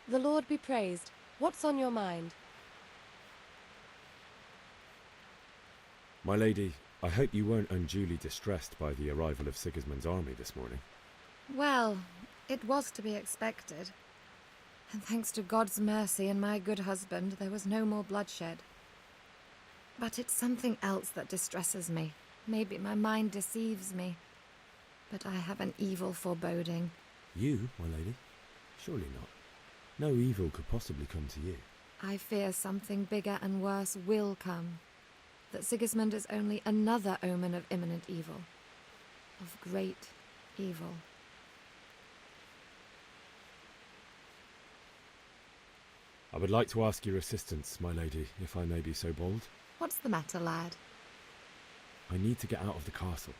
The Lord be praised. What's on your mind? My lady, I hope you weren't unduly distressed by the arrival of Sigismund's army this morning. Well, it was to be expected. And thanks to God's mercy and my good husband, there was no more bloodshed. But it's something else that distresses me. Maybe my mind deceives me. But I have an evil foreboding. You, my lady? Surely not. No evil could possibly come to you. I fear something bigger and worse will come. That Sigismund is only another omen of imminent evil. Of great evil. I would like to ask your assistance, my lady, if I may be so bold. What's the matter, lad? I need to get out of the castle,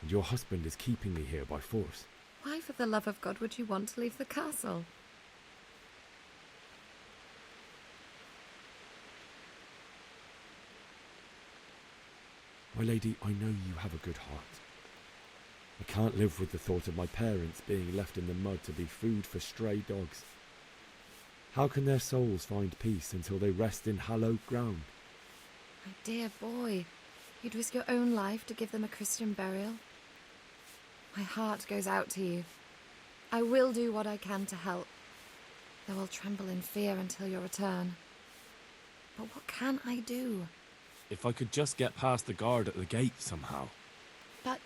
and your husband is keeping me here by force. Why, for the love of God, would you want to leave the castle? My lady, I know you have a good heart. I can't live with the thought of my parents being left in the mud to be food for stray dogs. How can their souls find peace until they rest in hallowed ground? My dear boy, you'd risk your own life to give them a Christian burial? My heart goes out to you. I will do what I can to help, though I'll tremble in fear until your return. But what can I do? If I could just get past the guard at the gate somehow. But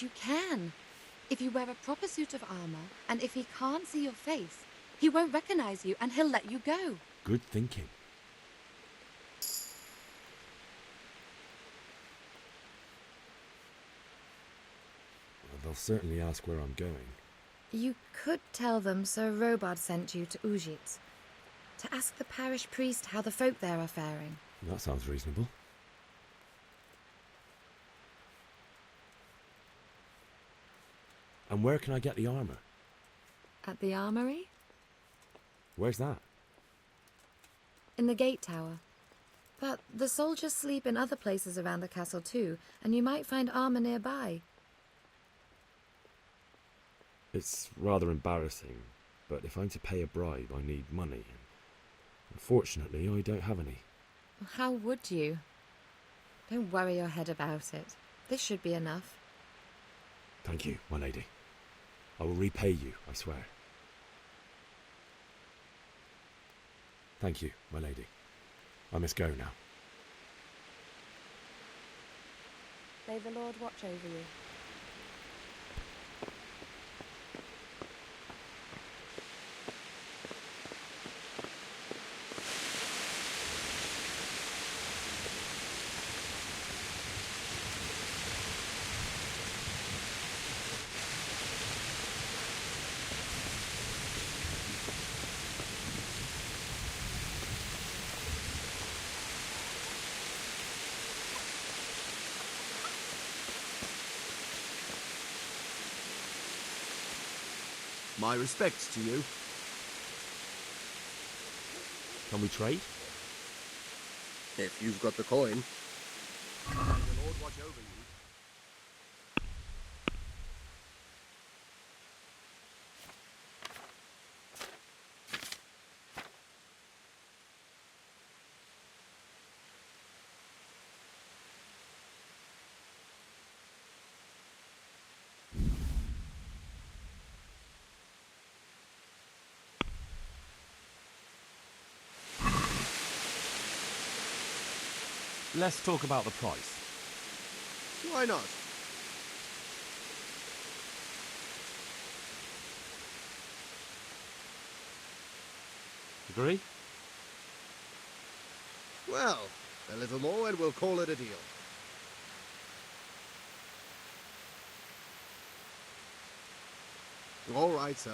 you can. If you wear a proper suit of armour, and if he can't see your face, he won't recognize you and he'll let you go. Good thinking. Well, they'll certainly ask where I'm going. You could tell them Sir Robard sent you to Ujitz, to ask the parish priest how the folk there are faring. That sounds reasonable. And where can I get the armour? At the armoury? Where's that? In the gate tower. But the soldiers sleep in other places around the castle too, and you might find armour nearby. It's rather embarrassing, but if I'm to pay a bribe, I need money. Unfortunately, I don't have any. How would you? Don't worry your head about it. This should be enough. Thank you, my lady. I will repay you, I swear. Thank you, my lady. I must go now. May the Lord watch over you. My respects to you. Can we trade? If you've got the coin. May the Lord watch over you. Let's talk about the price. Why not? Agree? Well, a little more and we'll call it a deal. All right, so.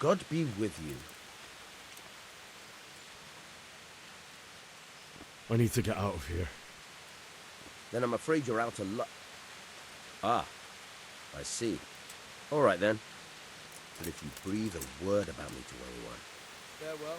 God be with you. I need to get out of here. Then I'm afraid you're out of luck. Ah, I see. All right then. But if you breathe a word about me to anyone... Farewell.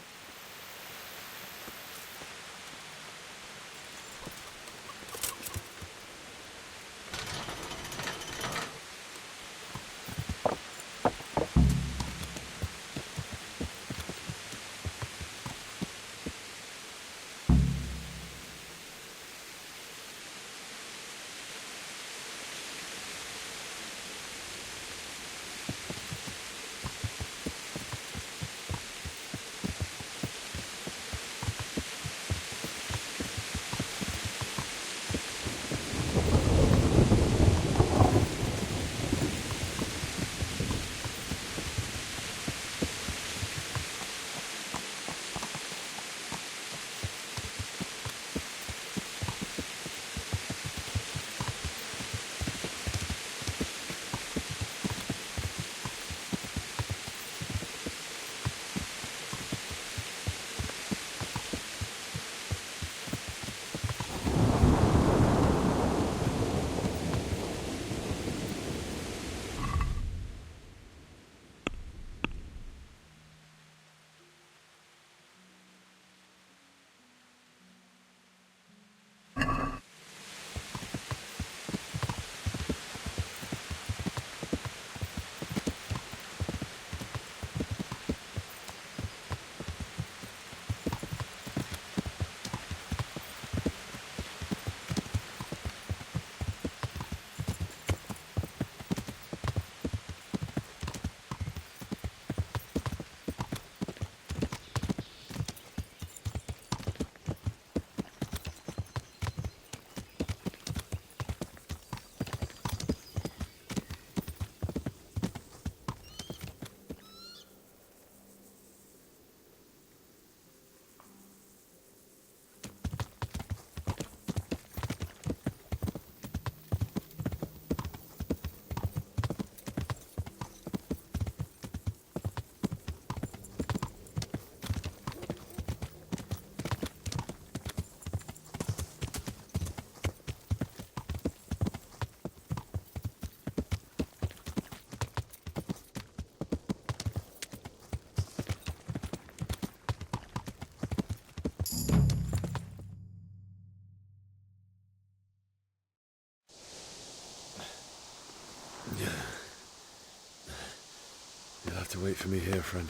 You'll have to wait for me here, friend.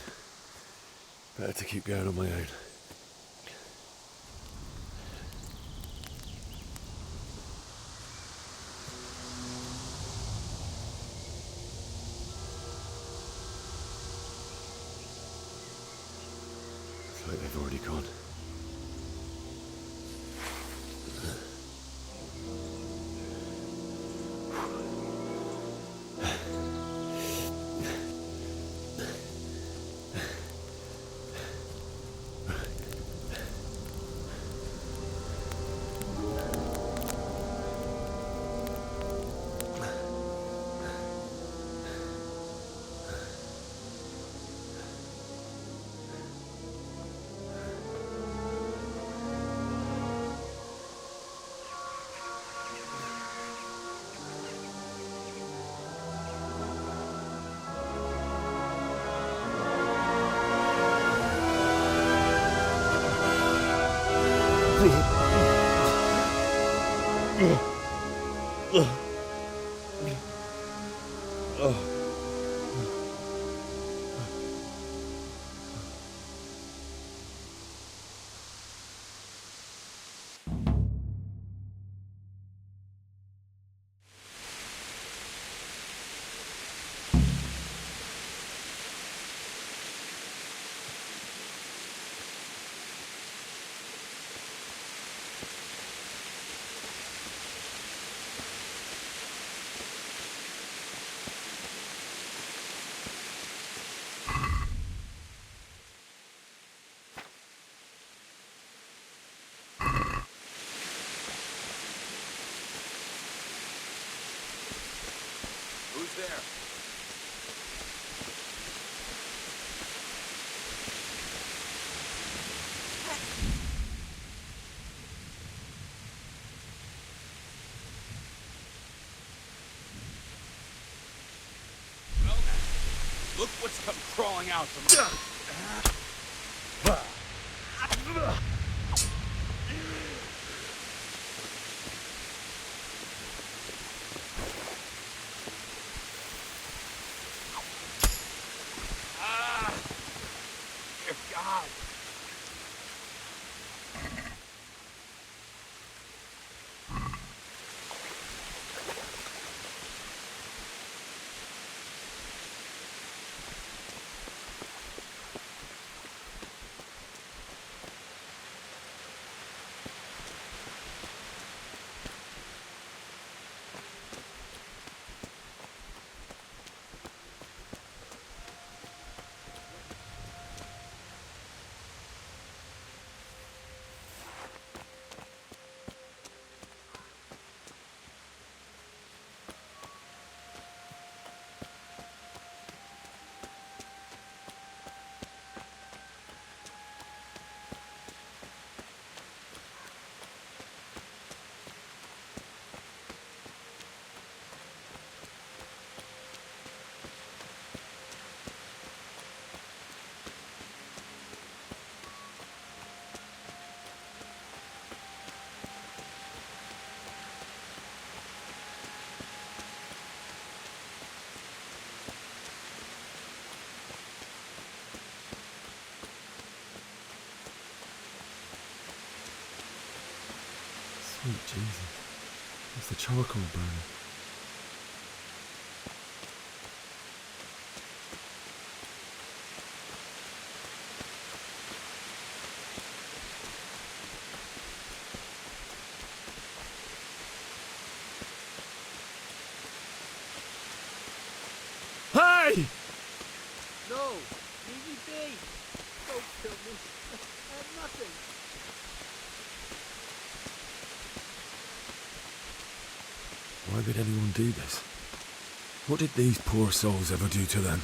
Better to keep going on my own. Looks like they've already gone. Who's there? out from dear God. Sweet Jesus. It's the charcoal burner. Hey! No, leave me be. Don't kill me. I have nothing. Why would anyone do this? What did these poor souls ever do to them?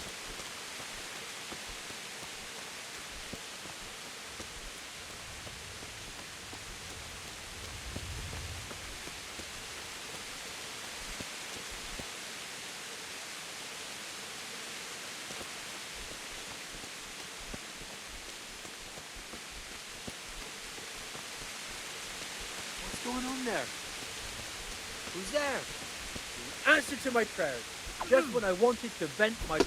What's going on there? Who's there? The answer to my prayers. Just when I wanted to vent my...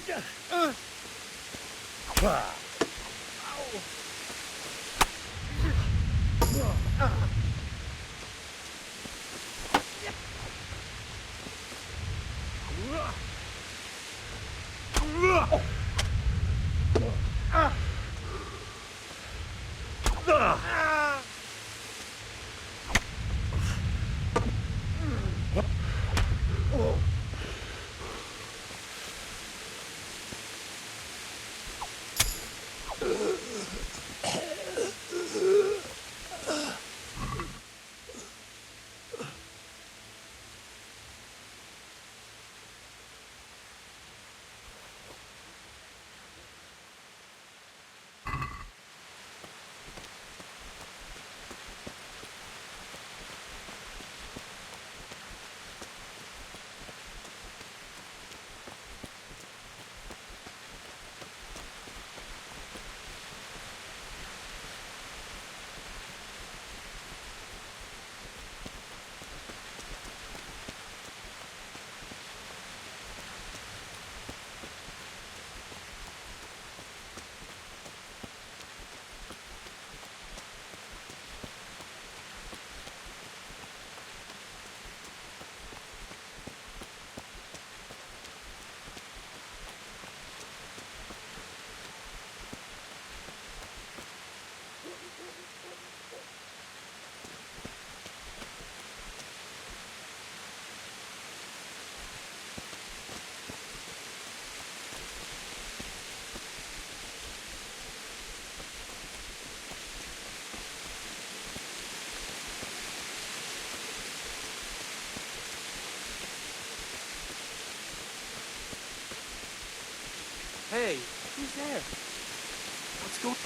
Hey, who's there? What's going...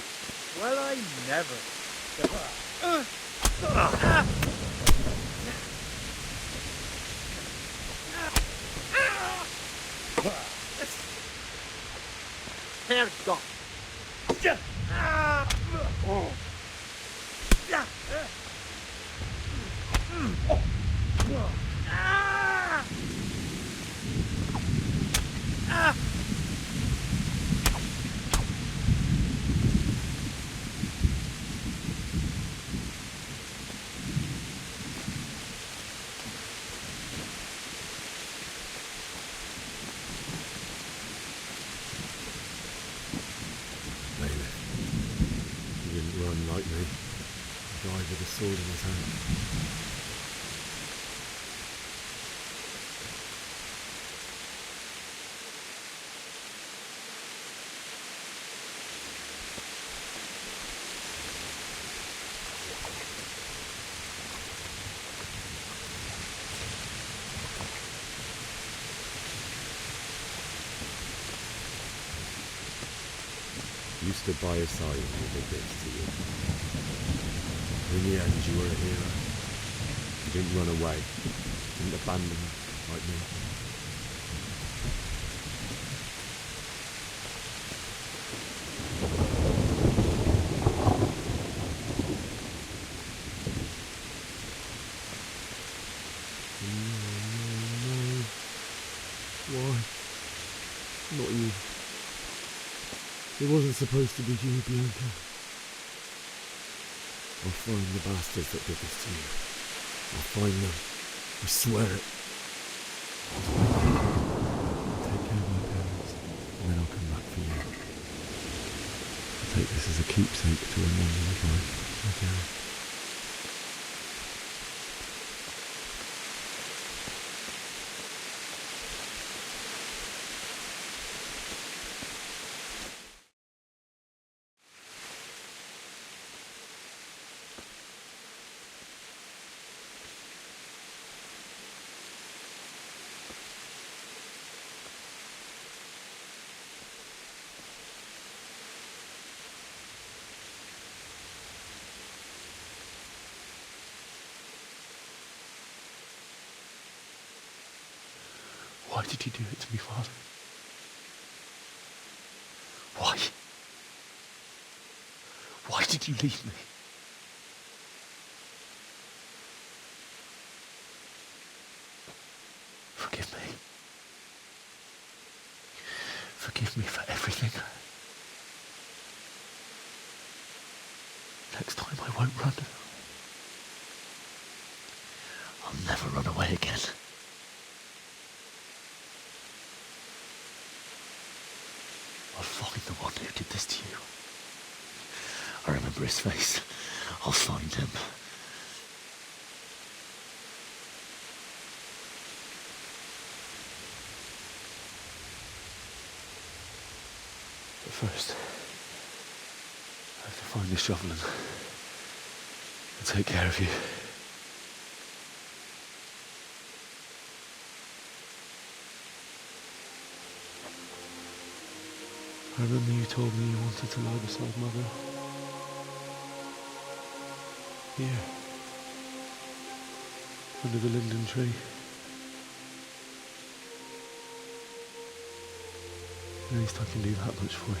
Well, I never. Herrgott! He didn't run like me. He died with a sword in his hand. You stood by his side when he did this to you. In the end, you were a hero. You didn't run away. You didn't abandon him like me. No. Why? Not you. It wasn't supposed to be you, Bianca. I'll find the bastards that did this to you. I'll find them. I swear it. I'll take care of my parents, and then I'll come back for you. I'll take this as a keepsake to remember you by. Okay. Why did you do it to me, Father? Why? Why did you leave me? Forgive me. Forgive me for everything. Next time I won't run. I'll never run away again. I'll find the one who did this to you. I remember his face. I'll find him. But first, I have to find the shovel and take care of you. I remember you told me you wanted to lie beside Mother. Here. Under the linden tree. At least I can do that much for you.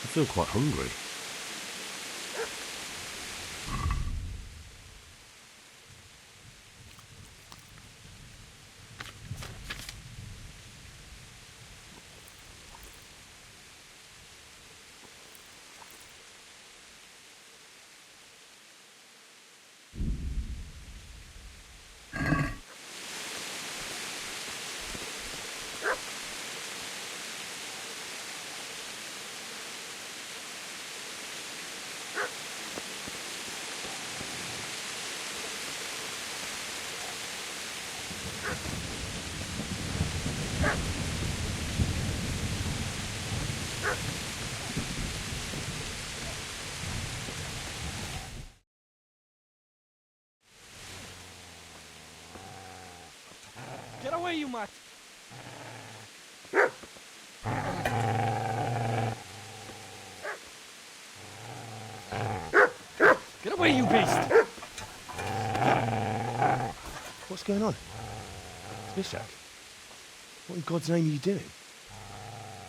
I feel quite hungry. away, you mutt! Get away, you beast! What's going on? Bishak, what in God's name are you doing?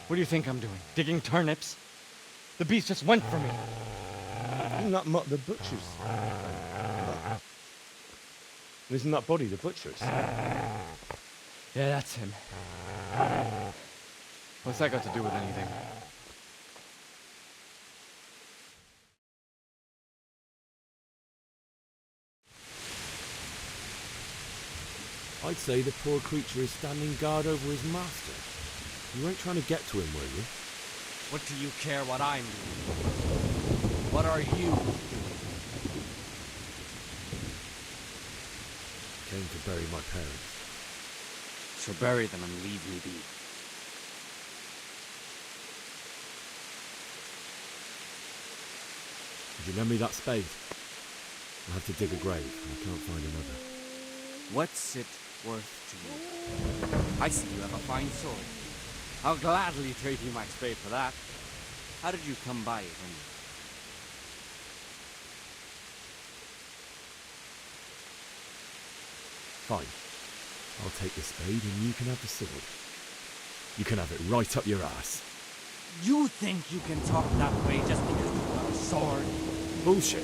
What do you think I'm doing? Digging turnips? The beast just went for me. Isn't that the butcher's? Isn't that body the butcher's? Yeah, that's him. What's that got to do with anything? I'd say the poor creature is standing guard over his master. You weren't trying to get to him, were you? What do you care what I'm doing? What are you doing? Came to bury my parents. So bury them and leave me be. Would you lend me that spade? I'll have to dig a grave, and I can't find another. What's it worth to you? I see you have a fine sword. I'll gladly trade you my spade for that. How did you come by it anyway? Fine. I'll take the spade and you can have the sword. You can have it right up your ass. You think you can talk that way just because you've got a sword? Bullshit.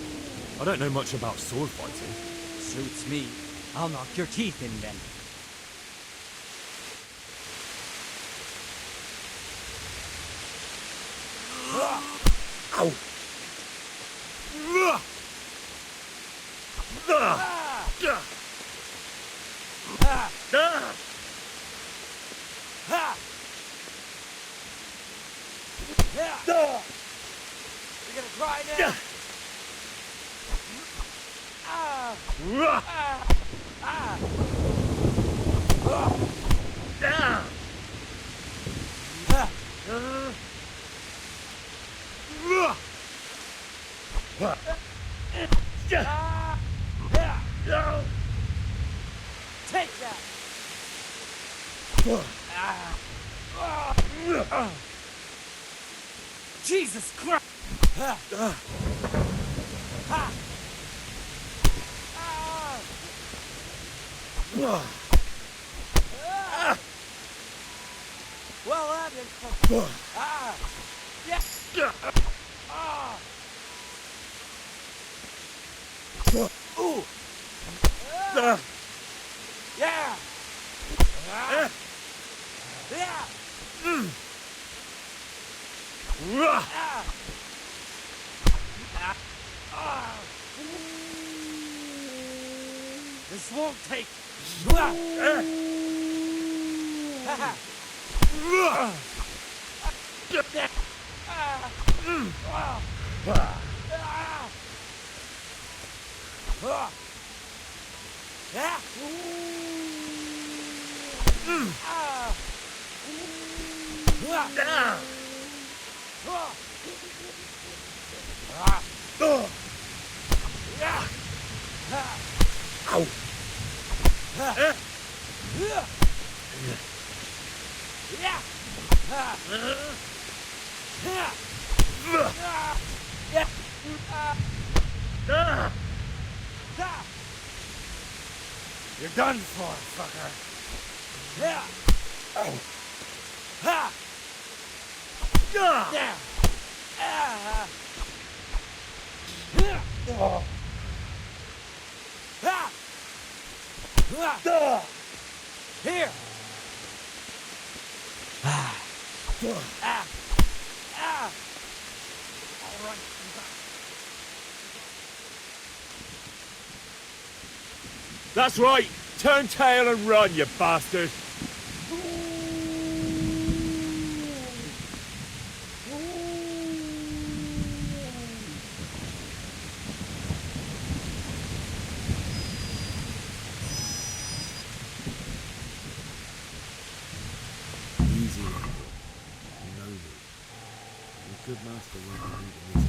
I don't know much about sword fighting. Suits me. I'll knock your teeth in then. Ow! You're gonna try now? Take that! Jesus Christ! Well, that is... Yeah! Ooh! Yeah! Yeah! This won't take. You're done for, fucker. Yeah. Oh. Ha. Yeah. Yeah. Oh. Ha. Here. All right. That's right! Turn tail and run, you bastard! Easy, Andrew. You know me. A good master won't be leaving me.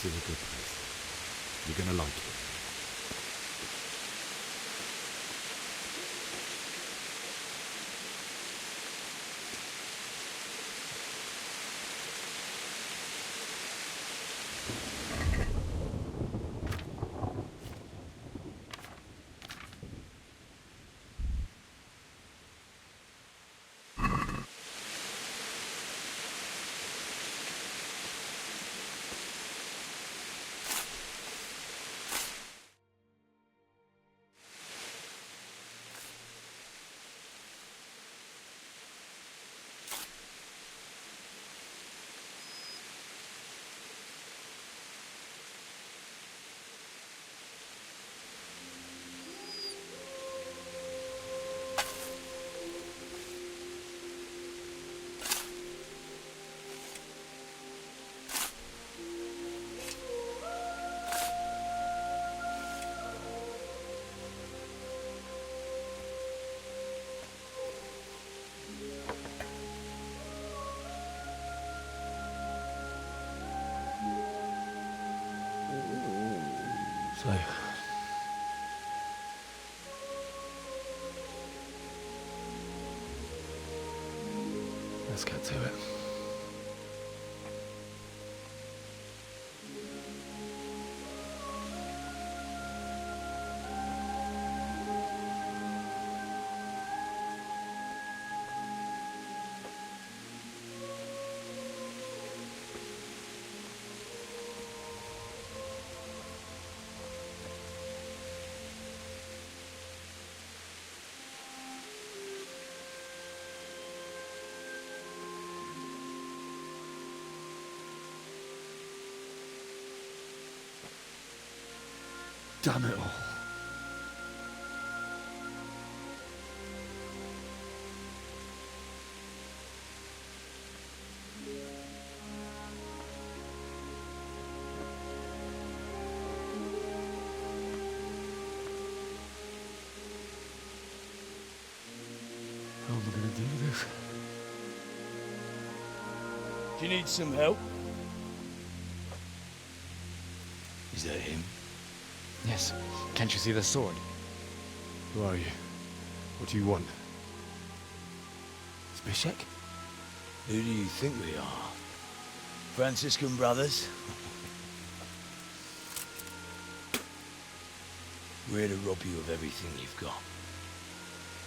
This is a good place. You're gonna like it. So, let's get to it. Damn it all. How am I going to do this? Do you need some help? Is that him? Yes. Can't you see the sword? Who are you? What do you want? Zbyszek? Who do you think we are? Franciscan brothers? We're here to rob you of everything you've got.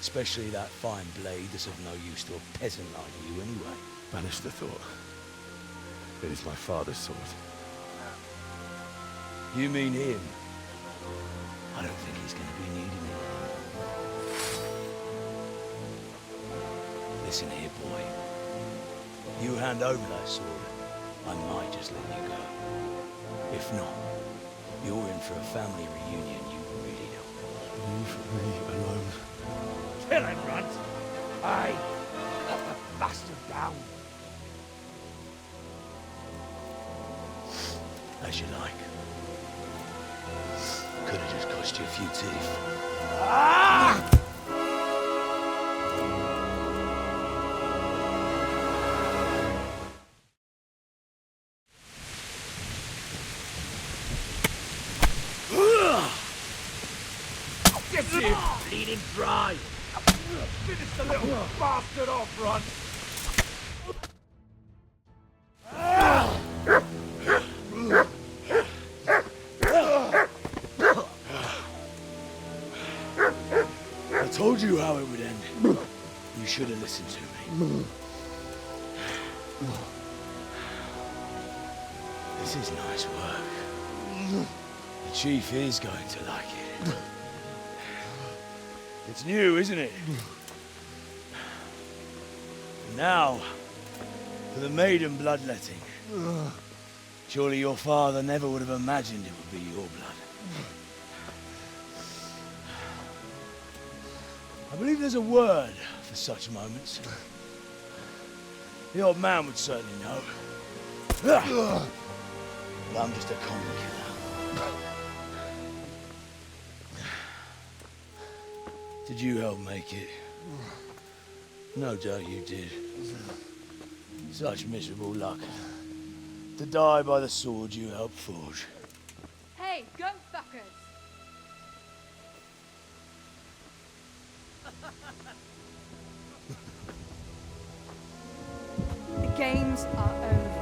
Especially that fine blade that's of no use to a peasant like you anyway. Banish the thought. It is my father's sword. You mean him? I don't think he's going to be needing it. Listen here, boy. You hand over that sword, I might just let you go. If not, you're in for a family reunion you really don't want. Leave me alone. Kill him, Runt! Aye! Cut the bastard down! As you like. Could have just cost you a few teeth. Ah! Get him! Bleeding dry! Finish the little bastard off, Runt! I told you how it would end. You should have listened to me. This is nice work. The chief is going to like it. It's new, isn't it? And now, for the maiden bloodletting. Surely your father never would have imagined it would be your blood. I believe there's a word for such moments. The old man would certainly know. But I'm just a common killer. Did you help make it? No doubt you did. Such miserable luck. To die by the sword you helped forge. Hey, go fuckers! The games are over.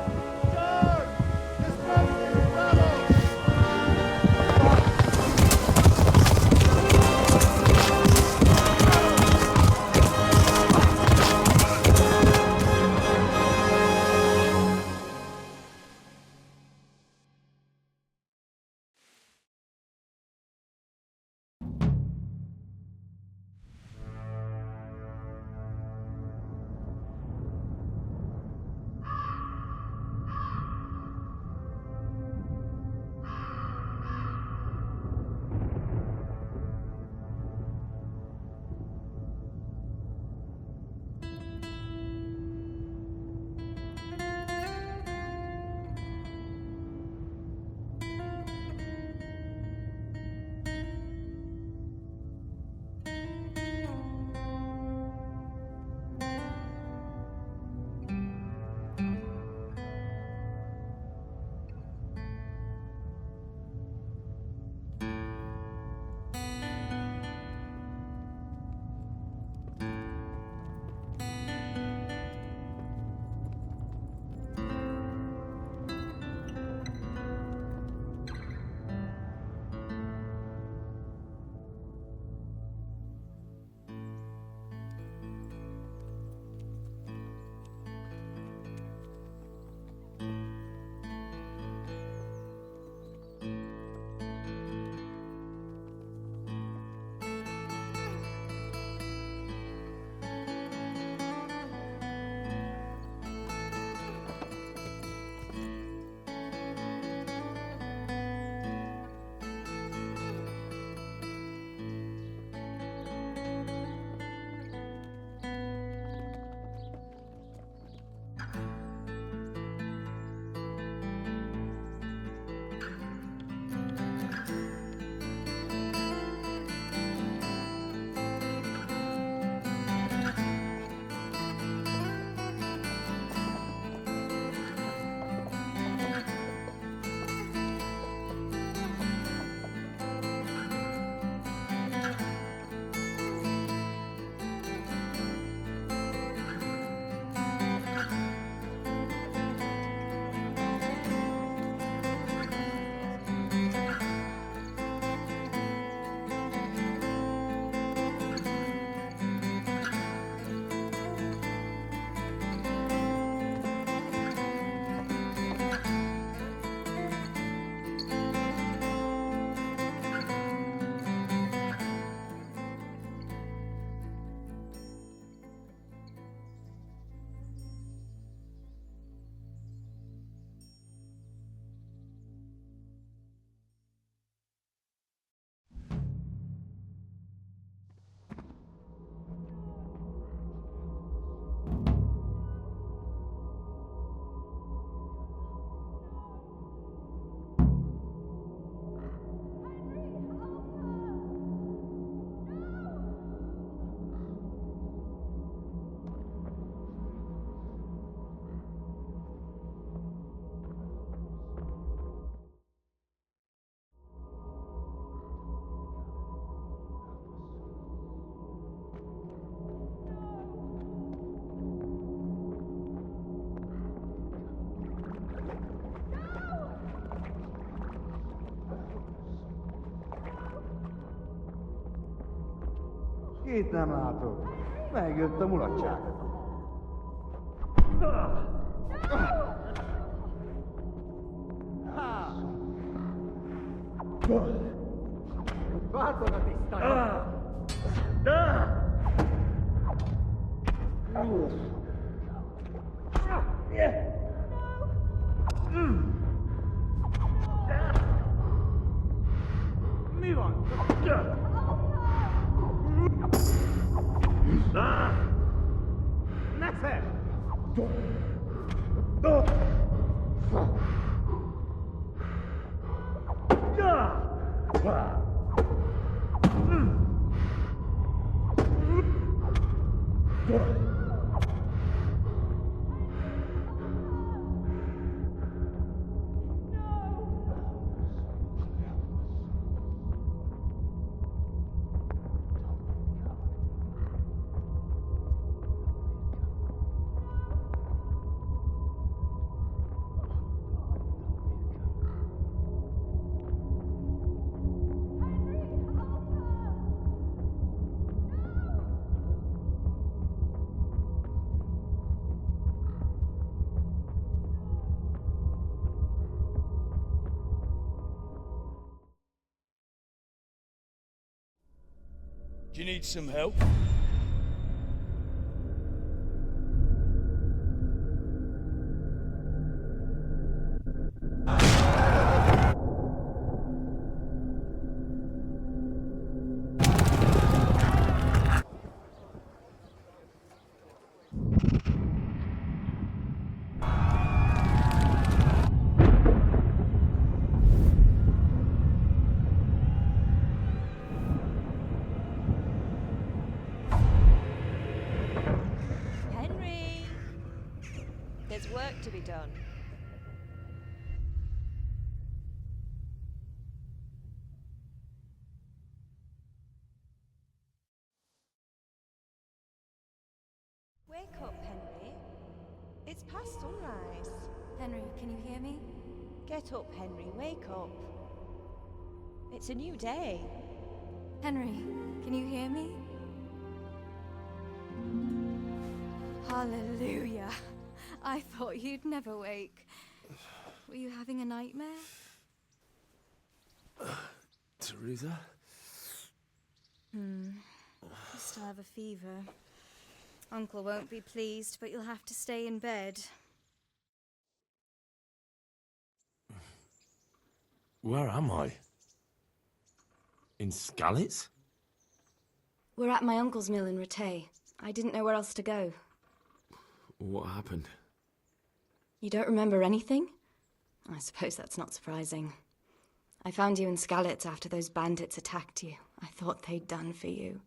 Itt nem látok. Megjött a mulatság. Vártad a tisztáját! Mi van? Ne fel! Do you need some help? Henry! There's work to be done. Wake up, Henry. It's past sunrise. Henry, can you hear me? Get up, Henry. Wake up. It's a new day. Henry, can you hear me? Hallelujah. I thought you'd never wake. Were you having a nightmare? Teresa? You still have a fever. Uncle won't be pleased, but you'll have to stay in bed. Where am I? In Skalitz? We're at my uncle's mill in Ratay. I didn't know where else to go. What happened? You don't remember anything? I suppose that's not surprising. I found you in Skalitz after those bandits attacked you. I thought they'd done for you,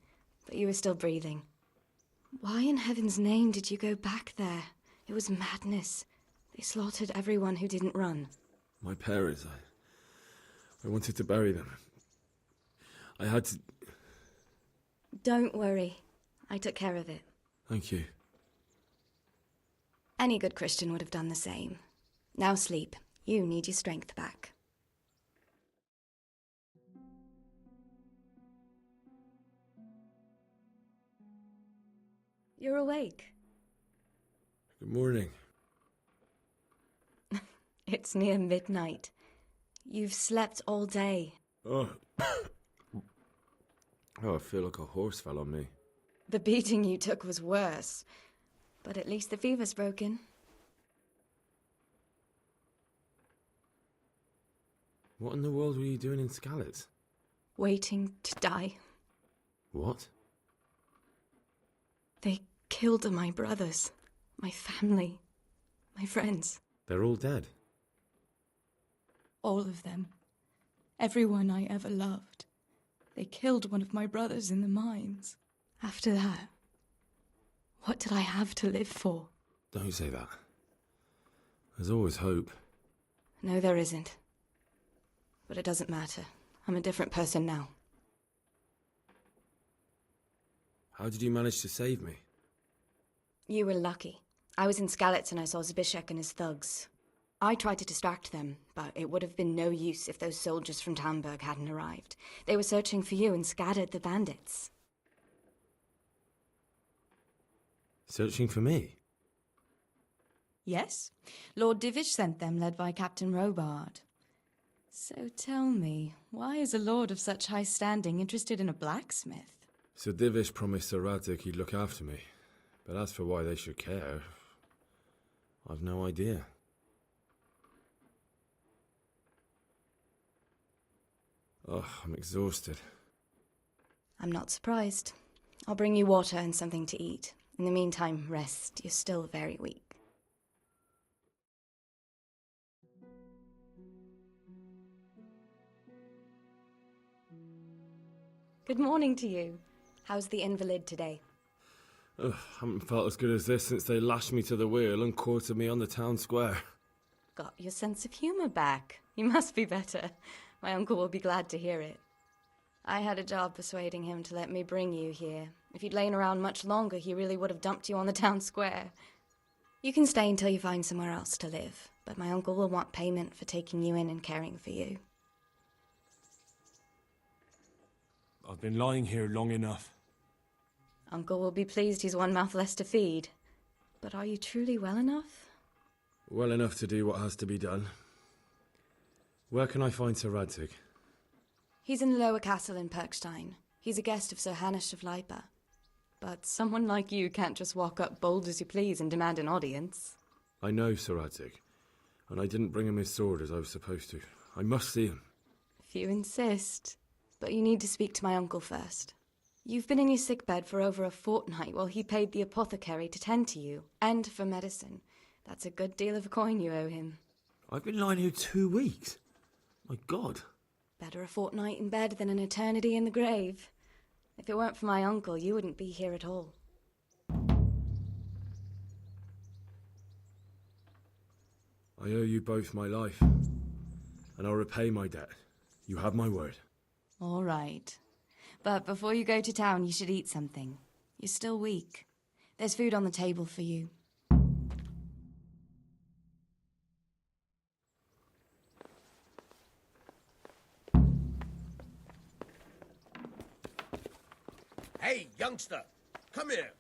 but you were still breathing. Why in heaven's name did you go back there? It was madness. They slaughtered everyone who didn't run. My parents, I wanted to bury them. I had to... Don't worry. I took care of it. Thank you. Any good Christian would have done the same. Now sleep. You need your strength back. You're awake. Good morning. It's near midnight. You've slept all day. Oh. Oh, I feel like a horse fell on me. The beating you took was worse. But at least the fever's broken. What in the world were you doing in Skalitz? Waiting to die. What? They killed my brothers, my family, my friends. They're all dead. All of them. Everyone I ever loved. They killed one of my brothers in the mines. After that, what did I have to live for? Don't say that. There's always hope. No, there isn't. But it doesn't matter. I'm a different person now. How did you manage to save me? You were lucky. I was in Skalitz and I saw Zbyszek and his thugs. I tried to distract them, but it would have been no use if those soldiers from Talmberg hadn't arrived. They were searching for you and scattered the bandits. Searching for me? Yes, Lord Divish sent them, led by Captain Robard. So tell me, why is a lord of such high standing interested in a blacksmith? Sir Divish promised Sir Radzig he'd look after me. But as for why they should care, I've no idea. Oh, I'm exhausted. I'm not surprised. I'll bring you water and something to eat. In the meantime, rest. You're still very weak. Good morning to you. How's the invalid today? Ugh, haven't felt as good as this since they lashed me to the wheel and quartered me on the town square. Got your sense of humour back. You must be better. My uncle will be glad to hear it. I had a job persuading him to let me bring you here. If you'd lain around much longer, he really would have dumped you on the town square. You can stay until you find somewhere else to live, but my uncle will want payment for taking you in and caring for you. I've been lying here long enough. Uncle will be pleased he's one mouth less to feed. But are you truly well enough? Well enough to do what has to be done. Where can I find Sir Radzig? He's in the lower castle in Perkstein. He's a guest of Sir Hanush of Leipa. But someone like you can't just walk up bold as you please and demand an audience. I know, Sir Radzig, and I didn't bring him his sword as I was supposed to. I must see him. If you insist. But you need to speak to my uncle first. You've been in your sickbed for over a fortnight while he paid the apothecary to tend to you, and for medicine. That's a good deal of coin you owe him. I've been lying here 2 weeks. My God. Better a fortnight in bed than an eternity in the grave. If it weren't for my uncle, you wouldn't be here at all. I owe you both my life, and I'll repay my debt. You have my word. All right. But before you go to town, you should eat something. You're still weak. There's food on the table for you. Hey, youngster! Come here!